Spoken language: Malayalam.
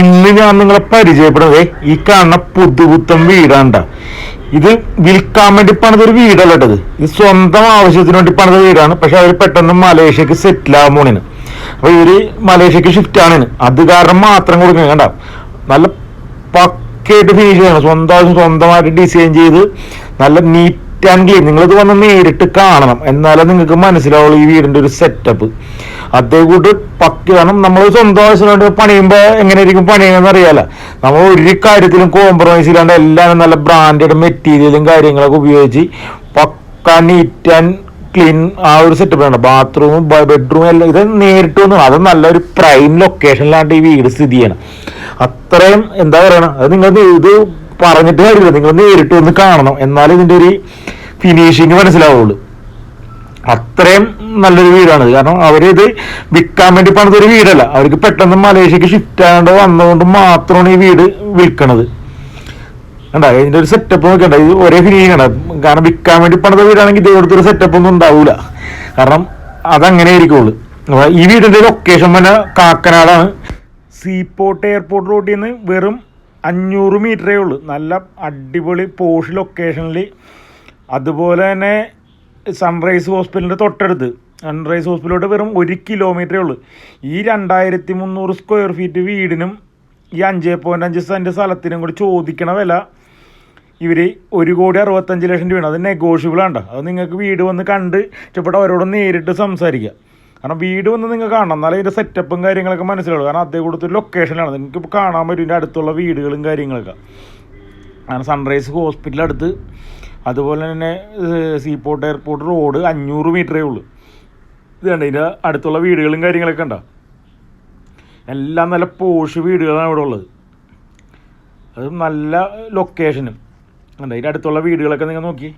ഇന്ന് ഞാൻ നിങ്ങളെ പരിചയപ്പെടുന്നത് ഈ കാണുന്ന പുതുപുത്തൻ വീടാണ്ട. ഇത് വിൽക്കാൻ വേണ്ടി പണിതൊരു വീടല്ല കേട്ടത്. ഇത് സ്വന്തം ആവശ്യത്തിന് വേണ്ടി പണിത വീടാണ്. പക്ഷെ അവർ പെട്ടെന്ന് മലേഷ്യക്ക് സെറ്റിൽ ആകാൻ പോണിന്. അപ്പൊ ഇവര് മലേഷ്യക്ക് ഷിഫ്റ്റ് ആണ്. അത് കാരണം മാത്രം കൊടുക്കുന്നത് കണ്ട. നല്ല പക്കയായിട്ട് ഫിനിഷ് ചെയ്യണം. സ്വന്തമായിട്ട് ഡിസൈൻ ചെയ്ത് നല്ല നീറ്റ് ആൻഡ് ക്ലീൻ. നിങ്ങളിത് വന്ന് നേരിട്ട് കാണണം, എന്നാലേ നിങ്ങൾക്ക് മനസ്സിലാവുള്ളൂ ഈ വീടിന്റെ ഒരു സെറ്റപ്പ്. അതേ കൂട്ട് പക്ക. കാരണം നമ്മൾ സ്വന്തം ആവശ്യമായിട്ട് പണിയുമ്പോൾ എങ്ങനെയായിരിക്കും പണിയുന്നത് അറിയാല. നമ്മൾ ഒരു കാര്യത്തിലും കോംപ്രമൈസ് ഇല്ലാണ്ട് എല്ലാം നല്ല ബ്രാൻഡഡ് മെറ്റീരിയലും കാര്യങ്ങളൊക്കെ ഉപയോഗിച്ച് പക്ക നീറ്റ് ആൻഡ് ക്ലീൻ ആ ഒരു സെറ്റപ്പ് ആണ്. ബാത്റൂമും ബെഡ്റൂമും എല്ലാം ഇത് നേരിട്ട് വന്നു. അത് നല്ലൊരു പ്രൈം ലൊക്കേഷനിലാണ് ഈ വീട് സ്ഥിതി ചെയ്യണം. അത്രയും എന്താ പറയണം, അത് നിങ്ങൾ ഇത് പറഞ്ഞിട്ട് കാര്യമില്ല, നിങ്ങൾ നേരിട്ട് വന്ന് കാണണം, എന്നാലും ഇതിന്റെ ഒരു ഫിനിഷിങ് മനസ്സിലാവുള്ളൂ. അത്രയും നല്ലൊരു വീടാണിത്. കാരണം അവരിത് വിൽക്കാൻ വേണ്ടി പണിതൊരു വീടല്ല. അവർക്ക് പെട്ടെന്ന് മലേഷ്യക്ക് ഷിഫ്റ്റ് ആകാണ്ട് വന്നതുകൊണ്ട് മാത്രമാണ് ഈ വീട് വിൽക്കണത്. കണ്ട ഇതിന്റെ ഒരു സെറ്റപ്പ് നോക്കണ്ട. ഇത് ഒരേ ഫിനിഷിംഗ് ആണ്. കാരണം വിൽക്കാൻ വേണ്ടി പണിത വീടാണെങ്കിൽ ഇതേപോലത്തെ ഒരു സെറ്റപ്പ് ഒന്നും ഉണ്ടാവൂല. കാരണം അതങ്ങനെ ആയിരിക്കുള്ളൂ. ഈ വീടിന്റെ ലൊക്കേഷൻ തന്നെ കാക്കനാടാണ്. സീപോർട്ട് എയർപോർട്ട് റോഡിൽ നിന്ന് വെറും 500 മീറ്ററേ ഉള്ളൂ. നല്ല അടിപൊളി പോഷ് ലൊക്കേഷനിൽ. അതുപോലെ തന്നെ സൺറൈസ് ഹോസ്പിറ്റലിൻ്റെ തൊട്ടടുത്ത്. സൺറൈസ് ഹോസ്പിറ്റലോട്ട് വെറും 1 കിലോമീറ്ററേ ഉള്ളൂ. ഈ 2300 സ്ക്വയർ ഫീറ്റ് വീടിനും ഈ 5.5 സെൻറ്റ് സ്ഥലത്തിനും കൂടി ചോദിക്കണ വില ഇവർ 1,65,00,000 രൂപയാണ്. അത് നെഗോഷ്യബിൾ ആണ്. അത് നിങ്ങൾക്ക് വീട് വന്ന് കണ്ട് ഇഷ്ടപ്പെട്ട അവരോട് നേരിട്ട് സംസാരിക്കുക. കാരണം വീട് വന്ന് നിങ്ങൾ കാണണം, എന്നാലും ഇതിൻ്റെ സെറ്റപ്പും കാര്യങ്ങളൊക്കെ മനസ്സിലാവുള്ളൂ. കാരണം അതേ കൊടുത്തൊരു ലൊക്കേഷനിലാണ്. നിങ്ങൾക്ക് ഇപ്പോൾ കാണാൻ പറ്റും ഇതിൻ്റെ അടുത്തുള്ള വീടുകളും കാര്യങ്ങളൊക്കെ. അങ്ങനെ സൺറൈസ് ഹോസ്പിറ്റൽ അടുത്ത്, അതുപോലെ തന്നെ സീപോർട്ട് എയർപോർട്ട് റോഡ് 500 മീറ്ററേ ഉള്ളൂ. ഇത് കണ്ട ഇതിൻ്റെ അടുത്തുള്ള വീടുകളും കാര്യങ്ങളൊക്കെ ഉണ്ടോ. എല്ലാം നല്ല പോഷ് വീടുകളാണ് ഇവിടെ ഉള്ളത്. അത് നല്ല ലൊക്കേഷനും ഉണ്ട്. ഇതിൻ്റെ അടുത്തുള്ള വീടുകളൊക്കെ നിങ്ങൾ നോക്കി.